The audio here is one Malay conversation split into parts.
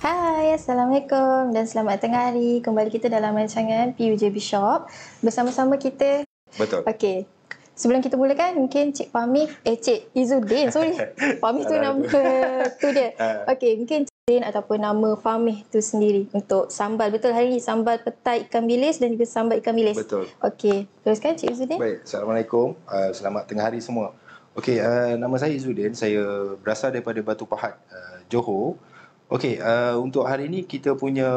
Hai, Assalamualaikum dan selamat tengah hari. Kembali kita dalam rancangan PUJB Shop bersama-sama kita. Betul. Okey. Sebelum kita mulakan, mungkin Cik Fahmi, Cik Izzuddin, sorry. Fahmi tu nama tu dia. Okey, mungkin Cik Izzuddin ataupun nama Fahmi tu sendiri untuk sambal. Betul hari ni sambal petai ikan bilis dan juga sambal ikan bilis. Betul. Okey, teruskan Cik Izzuddin. Baik, Assalamualaikum. Selamat tengah hari semua. Okey, nama saya Izzuddin. Saya berasal daripada Batu Pahat, Johor. Okey, untuk hari ini kita punya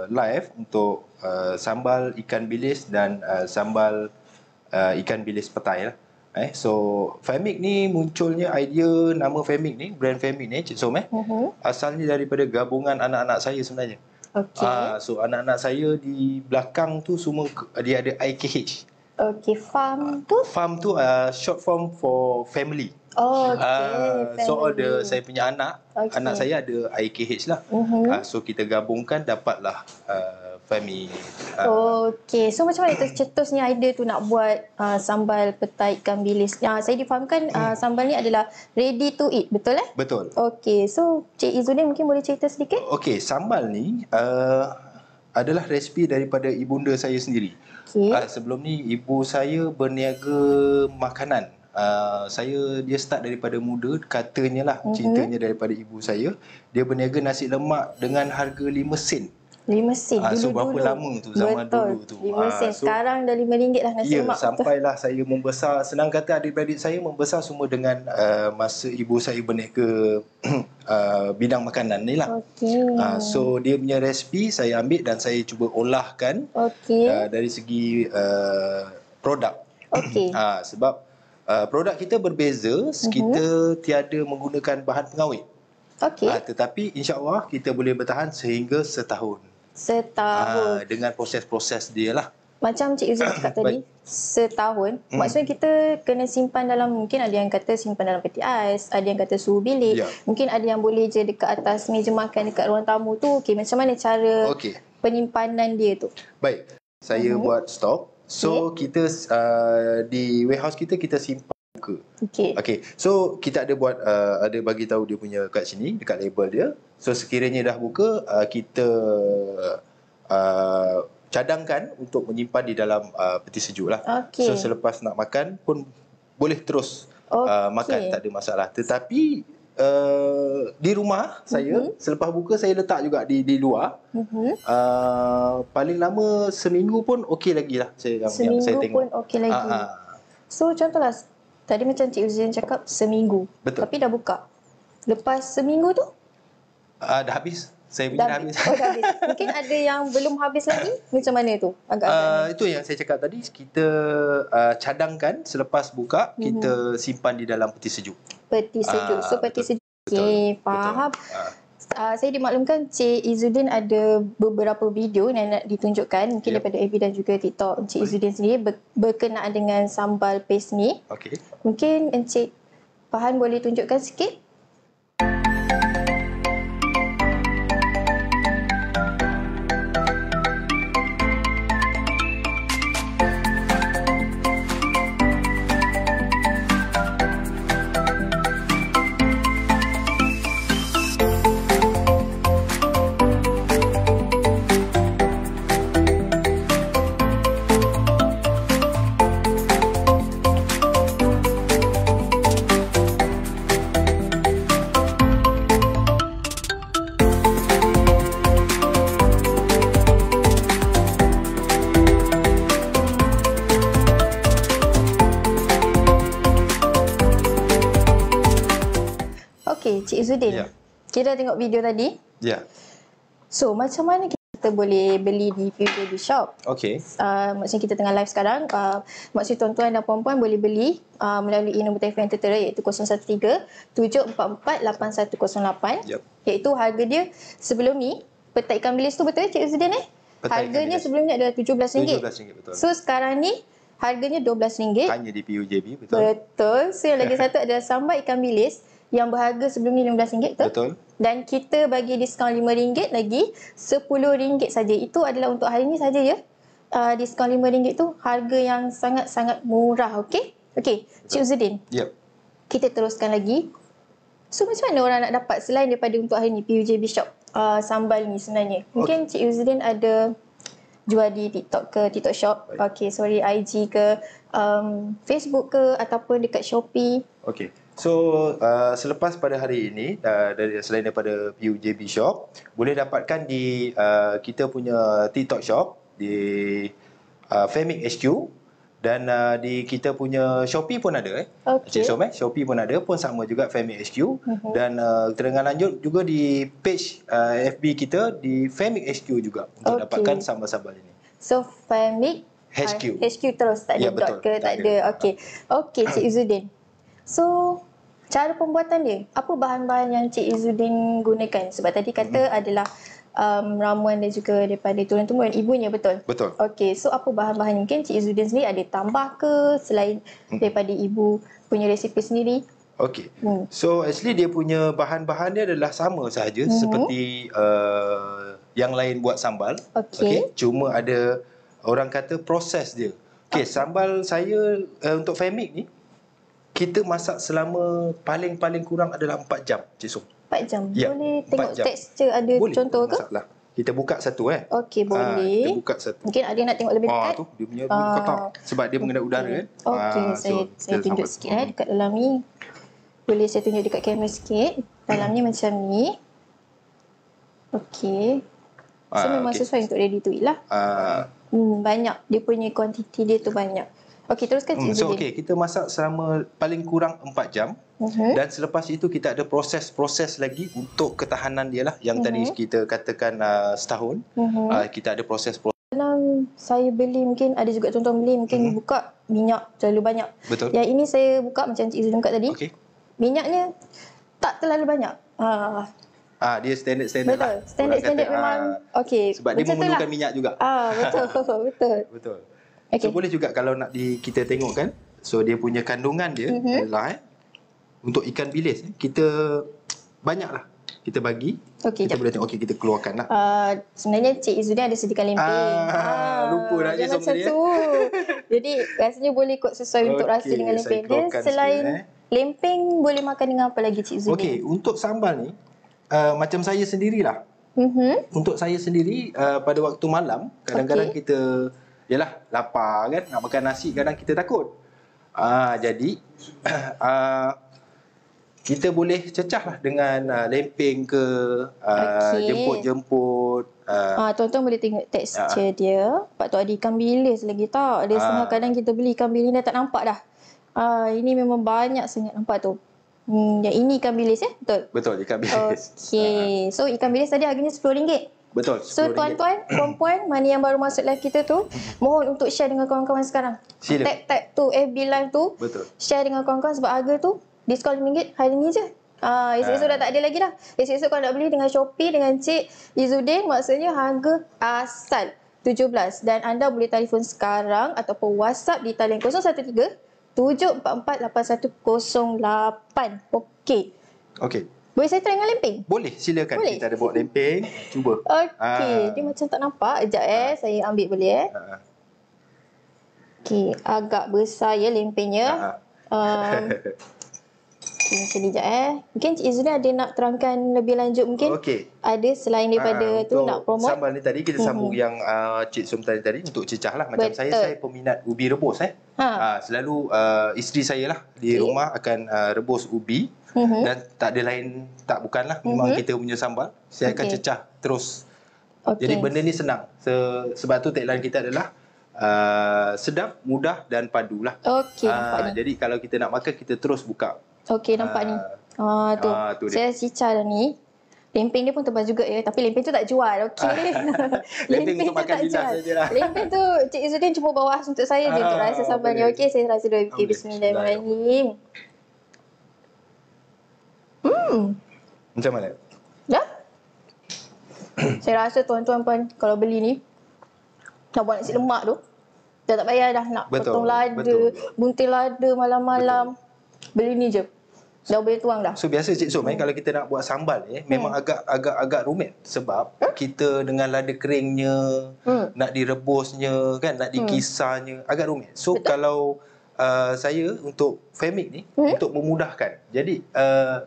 live untuk sambal ikan bilis dan sambal ikan bilis petai lah. So Famic ni munculnya idea nama Famic ni, brand Famic ni Cik Som asalnya daripada gabungan anak-anak saya sebenarnya. Okey. So anak-anak saya di belakang tu semua dia ada IKH. Okey, farm tu? Farm tu short form for family. Oh, okey. So all saya punya anak saya ada IKH lah. So kita gabungkan dapatlah family. Okey, so macam mana tercetusnya idea tu nak buat sambal petai ikan bilis? Saya difahamkan sambal ni adalah ready to eat, betul Betul. Okey, so Cik Izzuddin mungkin boleh cerita sedikit? Okey, sambal ni adalah resipi daripada ibunda saya sendiri. Okay. Sebelum ni ibu saya berniaga makanan. Dia start daripada muda, katanya lah, ceritanya daripada ibu saya. Dia berniaga nasi lemak dengan harga 5 sen. 5 sen So dulu-dulu. berapa lama tu, zaman dulu tu. 5 sen. Sekarang dah RM5 lah nasi lemak. Sampailah saya membesar. Senang kata adik-beradik saya membesar semua dengan masa ibu saya berniaga bidang makanan ni lah. Okey. So dia punya resipi saya ambil dan saya cuba olahkan dari segi produk. Okey. Sebab produk kita berbeza, kita tiada menggunakan bahan pengawet. Okey. Tetapi insya-Allah kita boleh bertahan sehingga setahun. Dengan proses-proses dia lah. Macam Cik Izzuddin cakap tadi, setahun. Maksudnya kita kena simpan dalam, mungkin ada yang kata simpan dalam peti ais, ada yang kata suhu bilik. Mungkin ada yang boleh je dekat atas meja makan dekat ruang tamu tu. Okey, macam mana cara penyimpanan dia tu? Baik, saya buat stok. So kita di warehouse kita simpan buka. Okey. So kita ada buat ada bagi tahu dia punya kat sini dekat label dia. So sekiranya dah buka, kita cadangkan untuk menyimpan di dalam peti sejuk lah. So selepas nak makan pun boleh terus makan, tak ada masalah. Tetapi di rumah saya selepas buka saya letak juga di luar. Paling lama seminggu pun okey lagi lah saya tengok. Pun okey lagi. So contohlah tadi macam Cik Izzuddin cakap seminggu. Betul. Tapi dah buka. Lepas seminggu tu dah habis. Saya punya dah habis. Dah habis. Mungkin ada yang belum habis lagi. Macam mana tu? Itu yang saya cakap tadi. Kita cadangkan selepas buka, kita simpan di dalam peti sejuk. Peti sejuk. So peti sejuk. Okey, faham. Saya dimaklumkan Cik Izzuddin ada beberapa video yang nak ditunjukkan. Mungkin daripada FB dan juga TikTok Cik Izzuddin sendiri berkenaan dengan sambal paste ni. Mungkin Encik Fahan boleh tunjukkan sikit? Okey, Cik Izzuddin. Kita tengok video tadi. So, macam mana kita boleh beli di PUJB Shop? Maksudnya kita tengah live sekarang. Maksudnya tuan-tuan dan puan-puan boleh beli melalui nombor telefon yang tertera iaitu 013-744-8108. Iaitu harga dia sebelum ni, petai ikan bilis tu betul Cik Izzuddin harganya sebelum ni adalah RM17. Betul. So, sekarang ni harganya RM12. Hanya di PUJB, betul. Betul. So, yang lagi satu adalah sambal ikan bilis yang berharga sebelum ni RM15, betul? Dan kita bagi diskaun RM5 lagi, RM10 saja. Itu adalah untuk hari ni saja ya. Diskaun RM5 tu harga yang sangat-sangat murah, okey? Okey, Cik Izzuddin. Kita teruskan lagi. So macam mana orang nak dapat selain daripada untuk hari ni PUJB Shop sambal ni sebenarnya? Mungkin Cik Izzuddin ada jual di TikTok ke, TikTok Shop, IG ke, Facebook ke, ataupun dekat Shopee. Okey. So selepas pada hari ini selain daripada PUJB Shop, boleh dapatkan di kita punya TikTok Shop di Femic HQ dan di kita punya Shopee pun ada Cik Som, Shopee pun ada, pun sama juga Femic HQ. Dan terengan lanjut juga di page FB kita di Femic HQ juga untuk dapatkan sambal-sambal ini. So Femic HQ. HQ terus, tak ada dot ke, tak ada. Okey Cik Izzuddin. So, cara pembuatan dia, apa bahan-bahan yang Cik Izzuddin gunakan? Sebab tadi kata adalah ramuan dan juga daripada turun-temurun ibunya, betul? Betul. Okey, so apa bahan-bahan yang mungkin Cik Izzuddin sendiri ada tambah ke selain daripada ibu punya resipi sendiri? Okey. So actually dia punya bahan-bahan dia adalah sama sahaja seperti yang lain buat sambal. Okey. Cuma ada orang kata proses dia. Okey, sambal saya untuk Femic ni kita masak selama paling kurang adalah 4 jam, Cik Som. 4 jam? Ya, boleh tengok jam. tekstur ada boleh, contoh ke? Masalah. Kita buka satu Okey, boleh. Kita buka satu. Mungkin ada yang nak tengok lebih dekat. Tu dia punya kotak sebab dia mengenai udara kan. Okey, saya tunjuk sikit dekat dalam ni. Boleh saya tunjuk dekat kamera sikit. Dalam ni macam ni. Okey. So memang sesuai untuk ready to eat lah. Banyak. Dia punya kuantiti dia tu banyak. Okey, teruskan Cik Izzuddin. So okey, kita masak selama paling kurang 4 jam. Dan selepas itu kita ada proses-proses lagi untuk ketahanan dia lah. Yang tadi kita katakan setahun. Kita ada proses. Dalam saya beli, mungkin ada juga tuan-tuan beli, mungkin buka minyak terlalu banyak. Betul. Yang ini saya buka macam Cik Izzuddin buka tadi. Okey. Minyaknya tak terlalu banyak. Dia standard betul. lah. Standard memang. Okey. Sebab dia memerlukan minyak juga. Betul. Betul. Okay. So boleh juga kalau nak kita tengok kan. So dia punya kandungan dia adalah untuk ikan bilis kita banyaklah kita bagi. Kita boleh tengok. Kita keluarkan lah. Sebenarnya Cik Izzuddin ada sediakan lempeng. Lupa dah je macam tu. Jadi rasanya boleh kot sesuai untuk rasa dengan lempeng dia. Selain lempeng boleh makan dengan apa lagi Cik Izzuddin? Okey, untuk sambal ni macam saya sendirilah. Untuk saya sendiri pada waktu malam kadang-kadang kita yalah lapar kan, nak makan nasi kadang kita takut. Jadi kita boleh cecah lah dengan lempeng ke jemput-jemput. Tuan-tuan boleh tengok tekstur dia. Lepas tu ada ikan bilis lagi tak. Ada setengah kadang kita beli ikan bilis dah tak nampak dah. Ini memang banyak sangat nampak tu. Yang ini ikan bilis betul? Betul, ikan bilis. Okey. So ikan bilis tadi harganya RM10. Betul. So tuan-tuan, puan-puan, mana yang baru masuk live kita tu, mohon untuk share dengan kawan-kawan sekarang. Sila. Tag tu FB live tu. Betul. Share dengan kawan-kawan sebab harga tu diskaun RM5 hari ni je. Esok-esok dah tak ada lagi dah. Esok-esok kalau nak beli dengan Shopee dengan Cik Izzuddin, maksudnya harga asal 17. Dan anda boleh telefon sekarang ataupun WhatsApp di talian 013 744 8108. Okey. Boleh saya try dengan lempeng? Boleh, silakan. Boleh. Kita ada bawa lempeng. Cuba. Okey, dia macam tak nampak. Sekejap saya ambil boleh Okey, agak besar lempengnya. Macam ni Mungkin Cik Izzuddin ada nak terangkan lebih lanjut mungkin? Okey. Ada selain daripada tu nak promote? Sambal ni tadi kita sambung yang Cik Som tadi untuk cecah lah. Macam saya peminat ubi rebus selalu isteri saya lah di rumah akan rebus ubi. Dan tak ada lain, bukanlah memang kita punya sambal. Saya akan cecah terus. Jadi benda ni senang. Sebab tu tagline kita adalah sedap, mudah dan padulah. Jadi kalau kita nak makan kita terus buka. Okey, nampak ni. Tu saya cicah dah ni. Lempeng dia pun tebal juga tapi lempeng tu tak jual. Okey. Lempeng untuk makan lidah sajalah. Lempeng tu Cik Izzuddin cuma bawa khas untuk saya untuk rasa sambalnya. Okey, saya rasa dulu. Bismillahirrahmanirrahim. Macam mana? Dah? Saya rasa tuan-tuan pun kalau beli ni nak buat nasi lemak tu dah tak payah dah nak potong lada, bunting lada malam-malam. Beli ni je. Dah boleh tuang dah. So biasa Cik Som kalau kita nak buat sambal memang agak rumit sebab kita dengan lada keringnya, nak direbusnya kan, nak dikisarnya agak rumit. So kalau saya untuk Femic ni untuk memudahkan. Jadi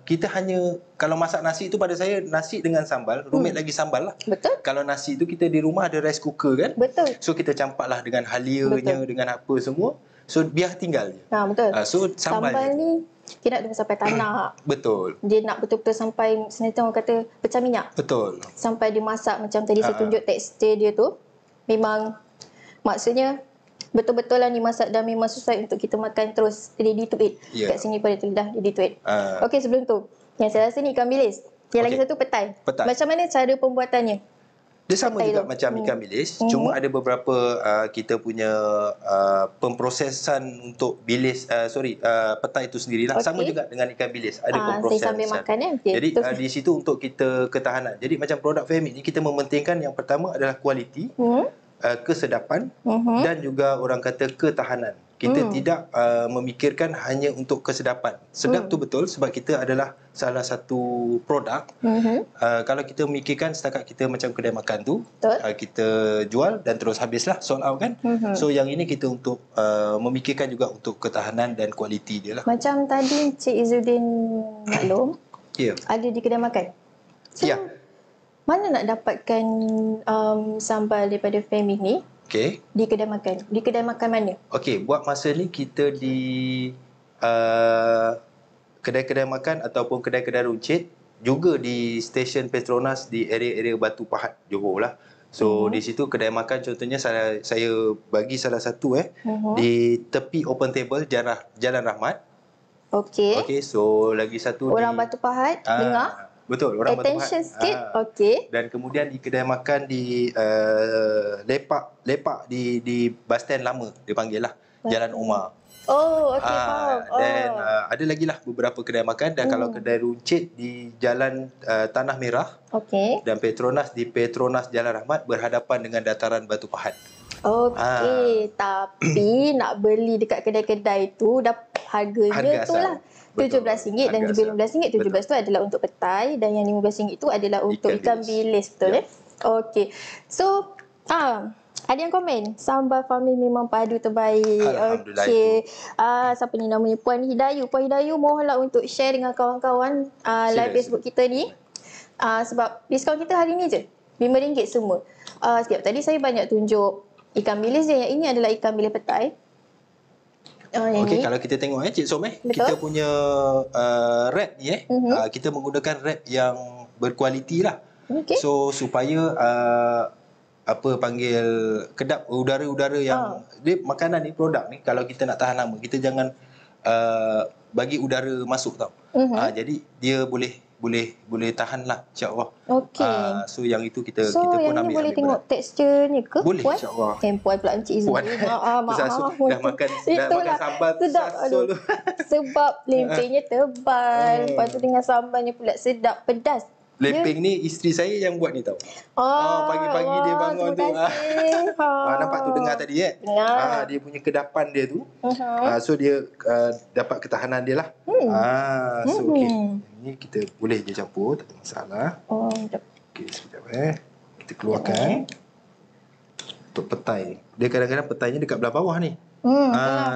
kita hanya kalau masak nasi tu pada saya nasi dengan sambal, rumit lagi sambal lah. Betul. Kalau nasi tu kita di rumah ada rice cooker kan. Betul. So kita campaklah dengan halianya, dengan apa semua. So biar tinggal je. Betul. So sambal ni dia nak tunggu sampai tak nak. Betul. Dia nak betul-betul sampai sebenarnya orang kata pecah minyak. Betul. Sampai dia masak macam tadi saya tunjuk tekstur dia tu. Memang maksudnya betul-betul lah ni masak dah memang sesuai untuk kita makan terus ready to eat. Kat sini pada tulis dah ready to eat. Okey, sebelum tu yang saya rasa ni ikan bilis. Yang lagi satu petai. Macam mana cara pembuatannya? Dia sama petai juga tu macam ikan bilis, cuma ada beberapa kita punya pemprosesan untuk bilis petai itu sendirilah. Sama juga dengan ikan bilis, ada pemprosesan. Saya sambil makan Jadi di situ untuk kita ketahanan. Jadi macam produk Femic ni kita mementingkan yang pertama adalah kualiti, kesedapan dan juga orang kata ketahanan. Kita tidak memikirkan hanya untuk kesedapan. Sedap tu betul sebab kita adalah salah satu produk. Kalau kita memikirkan setakat kita macam kedai makan tu, kita jual dan terus habislah, sold out kan. So yang ini kita untuk memikirkan juga untuk ketahanan dan kualiti dia lah. Macam tadi Cik Izzuddin maklum, ada di kedai makan. So, mana nak dapatkan sambal daripada Femic ni? Di kedai makan. Di kedai makan mana? Buat masa ni kita di kedai-kedai makan ataupun kedai-kedai runcit, juga di stesen Petronas di area-area Batu Pahat, Johor lah. So di situ kedai makan contohnya saya bagi salah satu di tepi open table Jalan Rahmat. So lagi satu orang Batu Pahat dengar. Betul, orang Batu Pahat. Attention sikit. Dan kemudian di kedai makan di Lepak di bus stand lama dia panggil lah, Jalan Omar. Faham. Dan ada lagi lah beberapa kedai makan. Dan kalau kedai runcit di Jalan Tanah Merah dan Petronas di Petronas Jalan Rahmat berhadapan dengan dataran Batu Pahat. Tapi nak beli dekat kedai-kedai tu dah harga tu lah RM17 dan juga RM15. RM17 tu adalah untuk petai dan yang RM15 tu adalah untuk ikan bilis. Betul So ada yang komen sambal Fahmi memang padu terbaik. Alhamdulillah. Siapa ni namanya Puan Hidayu. Puan Hidayu, mohonlah untuk share dengan kawan-kawan live Facebook kita ni. Sebab diskaun kita hari ni je RM5 semua. Sekejap, tadi saya banyak tunjuk ikan bilis je. Yang ini adalah ikan bilis petai. Kalau kita tengok Cik Som kita punya wrap ni kita menggunakan wrap yang berkualiti lah. So supaya kedap udara-udara yang dia makanan ni, produk ni kalau kita nak tahan lama, kita jangan bagi udara masuk tau. Jadi dia boleh tahan lah, insya-Allah. So yang itu kita pun ambil. So yang ni boleh tengok teksturnya ke? Boleh, insya-Allah. Puan pula Encik Izzuddin. Maaf. Dah makan sambal sedap. Sebab lempengnya tebal. Lepas tu dengan sambalnya pula sedap, pedas. Lempeng ni isteri saya yang buat ni tau. Pagi-pagi dia bangun tu. Nampak tu dengar tadi dia punya kedapan dia tu. So dia dapat ketahanan dia lah. So ni kita boleh je campur, tak ada masalah. Sekejap kita keluarkan. Untuk petai. Dia kadang-kadang petainya dekat belah bawah ni.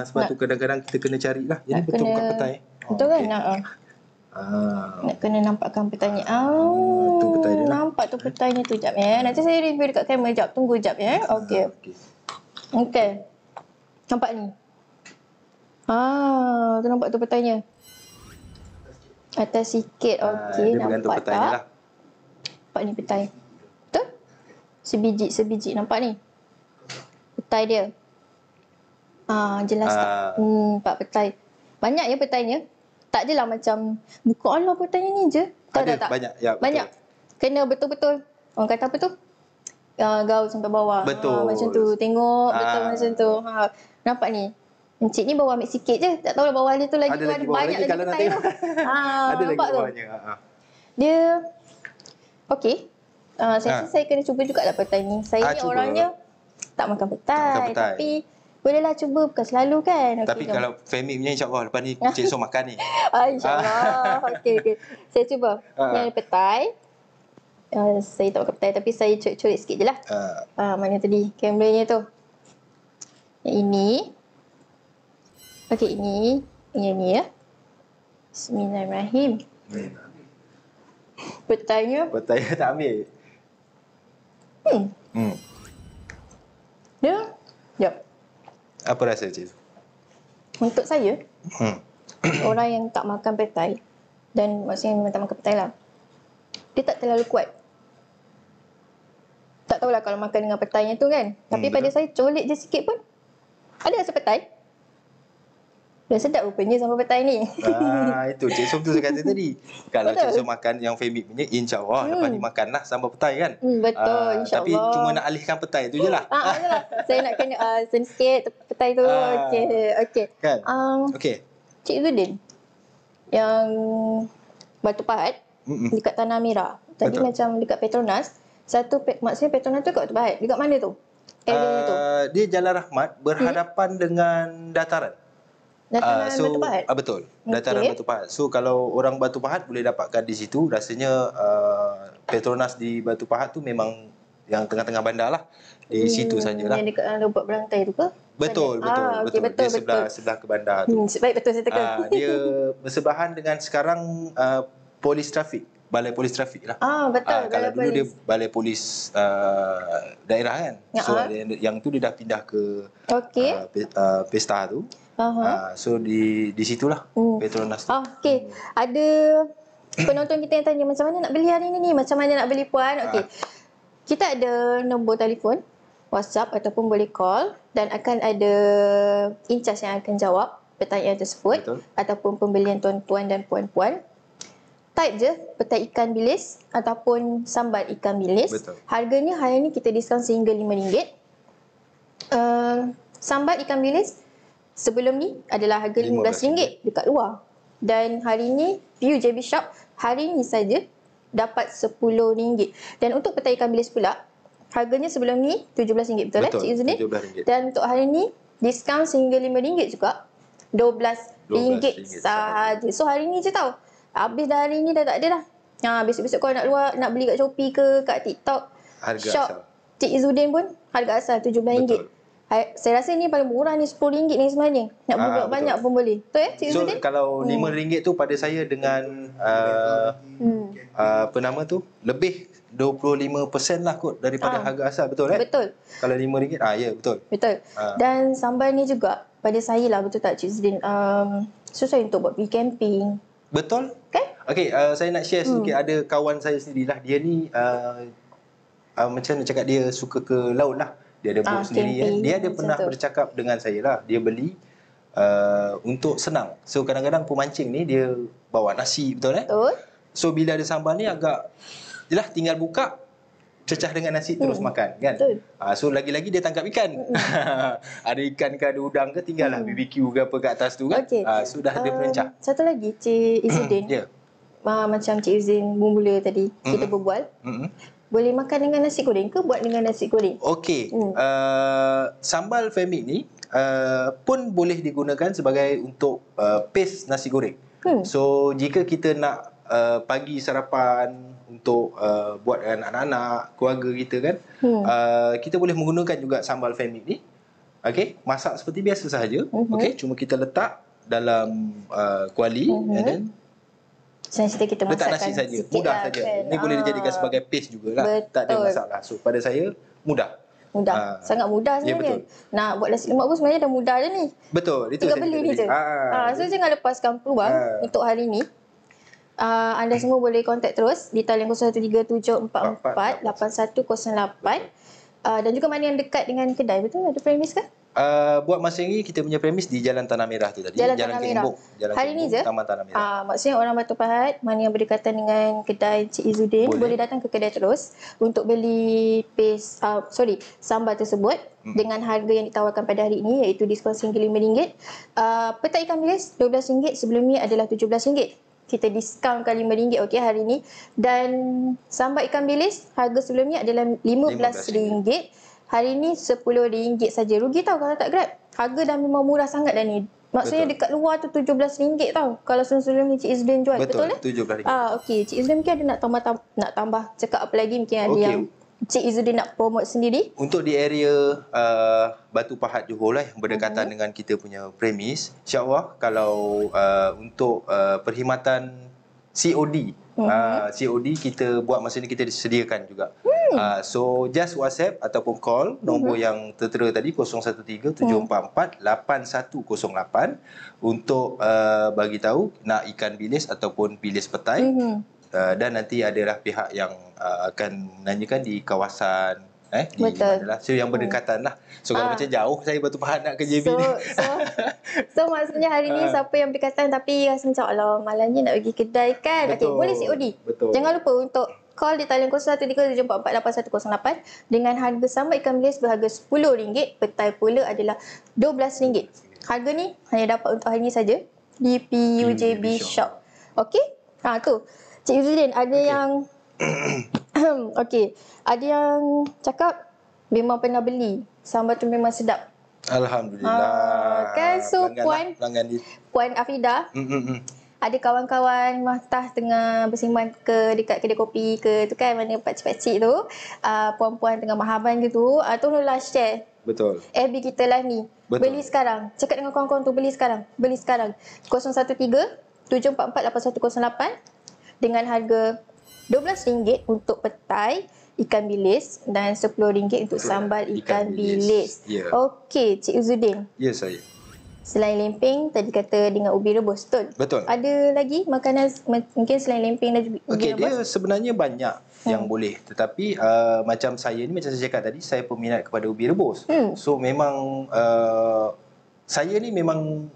Sebab tu kadang-kadang kita kena carilah. Jadi betul kat petai. Betul kan? Nak kena nampakkan petainya. Tu petai dia lah. Nampak tu petainya tu. Jap nanti saya review dekat kamera. Jap, tunggu jap Okey. Nampak ni. Tu nampak tu petainya. Atas sikit. Nampak tak? Lah. Nampak ni petai. Betul? Sebiji nampak ni. Petai dia. Jelas tak? Nampak petai. Banyak petainya. Tak adalah macam buka Allah petainya ni je. Tak. Banyak. Banyak. Kena betul-betul. Orang kata apa tu? Gaul sampai bawah. Betul. Macam tu. Tengok betul macam tu. Nampak ni. Encik ni bawa ambil sikit je. Tak tahulah bawah dia tu lagi ada tu ada banyak lagi kalau petai tu. Ada lagi bawahnya. Dia saya kena cuba juga lah petai ni. Saya ni orangnya tak makan petai. Tapi bolehlah cuba, bukan selalu kan. Tapi kalau Femic punya insya-Allah lepas ni Cik Som makan ni. InsyaAllah. Okey. Saya cuba. Yang petai. Saya tak makan petai tapi saya coret sikit je lah. Mana tadi kameranya tu. Yang ini. Okey, ini ya. Bismillahirrahmanirrahim. Petainya. Petainya tak ambil. Dia, jap. Apa rasa Cik? Untuk saya, orang yang tak makan petai, dan maksudnya memang tak makan petai lah, dia tak terlalu kuat. Tak tahulah kalau makan dengan petainya tu kan. Tapi pada saya, colik je sikit pun ada rasa petai. Dah sedap rupanya sama petai ni. Itu Cik Som tu saya kata tadi. Kalau Cik Som makan yang family punya, InsyaAllah lepas ni makanlah sambal petai kan. Betul, insyaAllah. Tapi cuma nak alihkan petai tu je lah. Saya nak kena sikit petai tu. Okey. Kan? Okey. Cik Zudin, yang Batu Pahat dekat Tanah Merah. Tadi macam dekat Petronas. Maksudnya Petronas tu kat Batu Pahat. Dekat mana tu? Area tu? Dia Jalan Rahmat berhadapan dengan dataran. Dataran Batu Pahat? Betul. Dataran Batu Pahat. So kalau orang Batu Pahat boleh dapatkan di situ. Rasanya Petronas di Batu Pahat tu memang yang tengah-tengah bandar lah. Di situ sajalah. Yang dekat lubuk berantai tu ke? Betul. Betul. Dia sebelah ke bandar tu. Baik, betul saya tekan. Dia bersebelahan dengan sekarang polis trafik. Balai Polis Trafik lah. Betul. Kalau dulu dia Balai Polis daerah kan. So yang tu dia dah pindah ke Pesta tu. So di situlah Petronas tu. Okey. Ada penonton kita yang tanya macam mana nak beli hari ni, macam mana nak beli puan. Okey. Kita ada nombor telefon, WhatsApp ataupun boleh call, dan akan ada in-charge yang akan jawab pertanyaan tersebut. Betul. Ataupun pembelian tuan-tuan dan puan-puan. Type je petai ikan bilis ataupun sambal ikan bilis. Betul. Harganya hari ni kita diskaun sehingga RM5. Sambal ikan bilis sebelum ni adalah harga RM15 dekat luar. Dan hari ni view JB Shop hari ni saja dapat RM10. Dan untuk petai ikan bilis pula, harganya sebelum ni RM17, betul Betul, Cik Izzuddin? RM17. Dan untuk hari ni diskaun sehingga RM5 juga, RM12 sahaja. So hari ni je tau. Habis dah hari ni dah tak ada dah. Besok-besok kalau nak beli kat Shopee ke kat TikTok, harga shop asal Cik Izzuddin pun harga asal RM17. Betul. Saya rasa ni paling murah ni RM10 ni sebenarnya. Nak buat banyak pun boleh. Betul Cik Izzuddin? So kalau RM5 tu pada saya dengan apa nama tu, lebih 25% lah kot daripada harga asal, betul Betul. Kalau RM5, ya betul. Betul. Dan sambal ni juga pada saya lah, betul tak Cik Izzuddin? Sesuai untuk buat pergi camping. Betul. Kan? Okey, saya nak share sikit. Ada kawan saya sendirilah. Dia ni macam nak cakap, dia suka ke laut lah. Dia ada boat sendiri kan. Dia ada pernah bercakap dengan saya lah. Dia beli untuk senang. So kadang-kadang pemancing ni dia bawa nasi, betul Betul. So bila ada sambal ni agak jelah tinggal buka, cecah dengan nasi terus makan kan. So lagi-lagi dia tangkap ikan. Ada ikan ke, ada udang ke, tinggal lah BBQ ke apa kat atas tu kan. So dah ada perencah. Satu lagi Cik Izzuddin. Macam Cik Izzuddin mula tadi kita berbual. Boleh makan dengan nasi goreng ke buat dengan nasi goreng? Okey. Sambal Femic ni pun boleh digunakan sebagai untuk paste nasi goreng. So jika kita nak pagi sarapan untuk buat dengan anak-anak, keluarga kita kan, kita boleh menggunakan juga sambal Femic ni. Okey, masak seperti biasa sahaja. Okey, cuma kita letak dalam kuali and then kita letak nasi saja. Mudah saja. Ini boleh dijadikan sebagai paste jugalah. Tak ada masalah. So pada saya mudah. Sangat mudah sebenarnya. Nak buat nasi lemak pun sebenarnya dah mudah je ni. Betul. Itu tinggal beli ni je. So jangan lepaskan peluang untuk hari ni. Anda semua boleh kontak terus di talian 0137448108. Dan juga mana yang dekat dengan kedai, betul? Ada premis ke? Buat masa ini kita punya premis di Jalan Tanah Merah tu tadi. Jalan Tanah Merah. Hari ni je? Taman Tanah Merah. Maksudnya orang Batu Pahat mana yang berdekatan dengan kedai Cik Izzuddin boleh datang ke kedai terus untuk beli sambal tersebut dengan harga yang ditawarkan pada hari ini, iaitu diskaun sehingga RM5. Petai ikan bilis RM12, sebelum ni adalah RM17. Kita diskaunkan RM5 hari ni. Dan sambal ikan bilis harga sebelum ni adalah RM15. Hari ni RM10 saja. Rugi tau kalau tak Grab. Harga dah memang murah sangat dah ni. Maksudnya dekat luar tu RM17 tau. Kalau sebelum ni Cik Izzuddin jual. Betul RM17. Okey, Cik Izzuddin mungkin ada nak tambah cakap apa lagi, mungkin ada yang Cik Izzuddin nak promote sendiri? Untuk di area Batu Pahat Johor lah yang berdekatan dengan kita punya premis, insyaAllah kalau untuk perkhidmatan COD, COD kita buat masa ni kita disediakan juga. So just WhatsApp ataupun call nombor yang tertera tadi 013-744-8108 untuk bagi tahu nak ikan bilis ataupun bilis petai. Dan nanti adalah pihak yang akan menanyakan di kawasan di mana lah. So yang berdekatan lah. So kalau macam jauh saya Batu Pahat nak ke JB ni. So maksudnya hari ni siapa yang berdekatan tapi rasa macam alah malangnya nak pergi kedai kan. Okay, boleh COD. Jangan lupa untuk call di talian 0113744108 dengan harga sambal ikan bilis berharga RM10, petai pula adalah RM12. Harga ni hanya dapat untuk hari ni saja di PUJB Shop. Okey? Tu. Cik Izzuddin ada yang okey, ada yang cakap memang pernah beli. Sambal tu memang sedap. Alhamdulillah. Kan so Puan Afida. Ada kawan-kawan Mahtah tengah bersembang dekat kedai kopi ke tu kan, mana pakcik-pakcik tu, puan-puan tengah mahaban gitu, tolonglah share. Betul. FB kita lah ni. Betul. Beli sekarang. Cakap dengan kawan-kawan tu beli sekarang. 013-744-8108 dengan harga RM12 untuk petai ikan bilis dan RM10 untuk sambal ikan bilis. Okey, Cik Izzuddin. Ya, saya. Selain lempeng, tadi kata dengan ubi rebus, betul? Betul. Ada lagi makanan mungkin selain lempeng dan ubi rebus? Okey, dia sebenarnya banyak yang boleh. Tetapi macam saya ni, macam saya cakap tadi, saya peminat kepada ubi rebus. So memang saya ni memang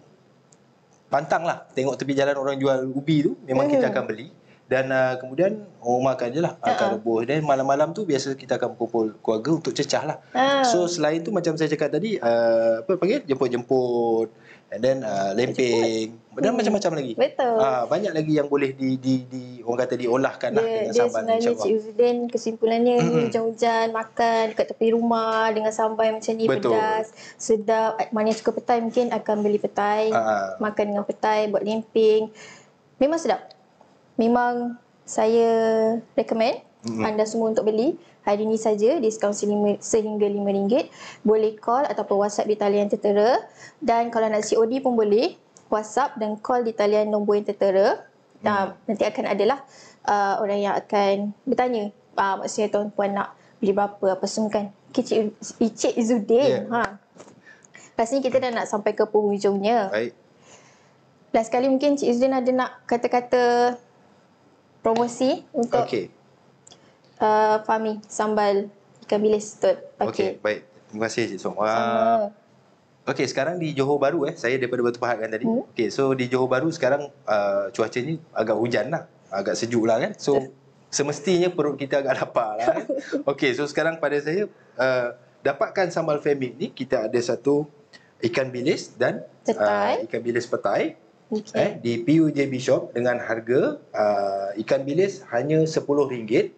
pantang lah. Tengok tepi jalan orang jual ubi tu, memang kita akan beli. Dan kemudian makan je lah akan rebus. Dan malam-malam tu biasa kita akan kumpul keluarga untuk cecah lah. So selain tu macam saya cakap tadi, apa panggil, jemput-jemput, and then lempeng dan macam-macam lagi. Betul. Banyak lagi yang boleh orang kata diolahkan lah dengan sambal. Sebenarnya Cik Izzuddin kesimpulannya hujan-hujan makan dekat tepi rumah dengan sambal macam ni. Betul. Pedas, sedap. Mana yang suka petai mungkin akan beli petai, makan dengan petai, buat lempeng. Memang sedap. Memang saya recommend anda semua untuk beli. Hari ini saja diskaun sehingga RM5. Boleh call ataupun WhatsApp di talian tertera. Dan kalau nak COD pun boleh WhatsApp dan call di talian nombor yang tertera. Nanti akan adalah orang yang akan bertanya. Maksudnya tuan-puan nak beli berapa apa semua kan. Okay, Cik Izzuddin. Rasanya kita dah nak sampai ke penghujungnya. Baik. Last kali mungkin Cik Izzuddin ada nak kata-kata promosi untuk Fahmi sambal ikan bilis tu. Okey, baik. Terima kasih Cik Som. Okey, sekarang di Johor Bahru saya daripada Batu Pahat kan tadi. Okey, so di Johor Bahru sekarang cuacanya agak hujan lah. Agak sejuk lah kan. So semestinya perut kita agak lapar lah kan. Okey, so sekarang pada saya dapatkan sambal family ni, kita ada satu ikan bilis dan ikan bilis petai. Di PUJB Shop dengan harga ikan bilis hanya RM10.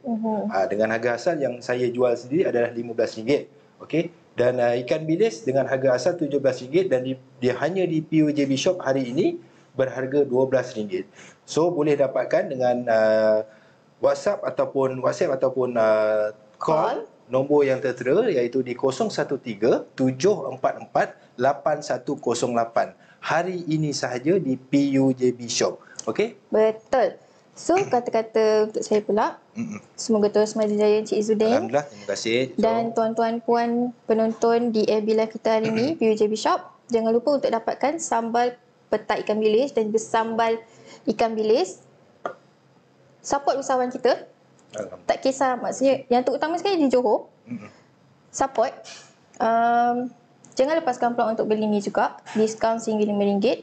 Dengan harga asal yang saya jual sendiri adalah RM15. Okey. Dan ikan bilis dengan harga asal RM17 dan dia hanya di PUJB Shop hari ini berharga RM12. So boleh dapatkan dengan WhatsApp ataupun call nombor yang tertera iaitu di 013-744-8108. Hari ini sahaja di PUJB Shop. Okey? Betul. So, kata-kata untuk saya pula. Semoga terus maju jaya Cik Izzuddin. Alhamdulillah, terima kasih. Dan tuan-tuan puan penonton di FB Live kita hari ini, PUJB Shop. Jangan lupa untuk dapatkan sambal petai ikan bilis dan sambal ikan bilis. Support usahawan kita. Tak kisah, maksudnya yang terutama sekali di Johor. Support. Jangan lepaskan peluang untuk beli ni juga. Diskaun sehingga RM5.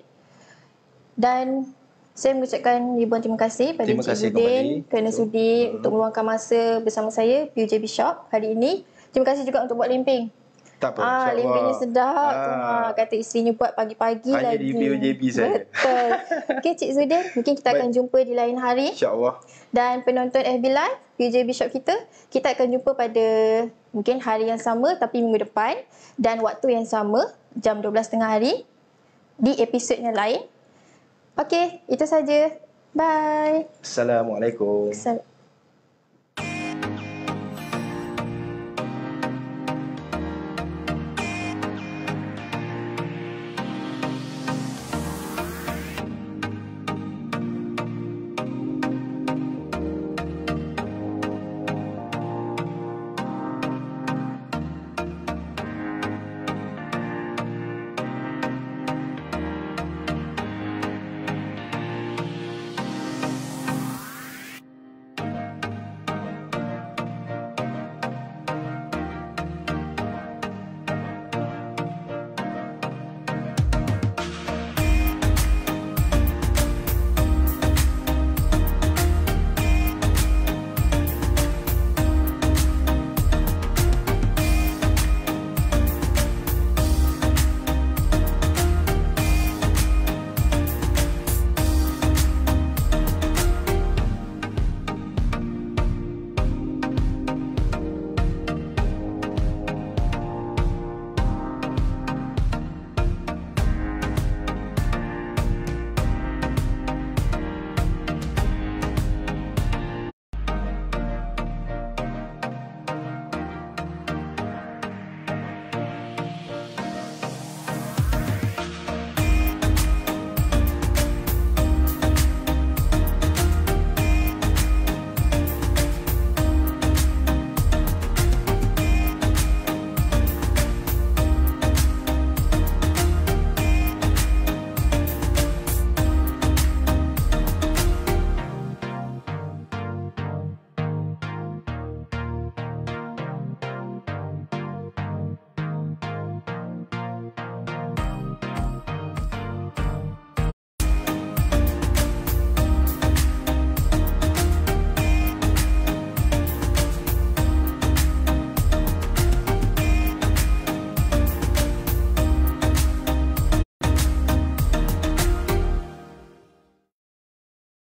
Dan saya mengucapkan ribuan terima kasih pada Cik Izzuddin kerana sudi untuk meluangkan masa bersama saya PUJB Shop hari ini. Terima kasih juga untuk buat lempeng. Tak apa, lempengnya sedap. Kata isterinya buat pagi-pagi hanya lagi. Hanya di PUJB saya. Betul. Okey Cik Izzuddin, mungkin kita akan jumpa di lain hari. InsyaAllah. Dan penonton FB Live PUJB Shop kita akan jumpa pada mungkin hari yang sama tapi minggu depan dan waktu yang sama jam 12.30 hari di episod yang lain. Okey, itu saja. Bye. Assalamualaikum.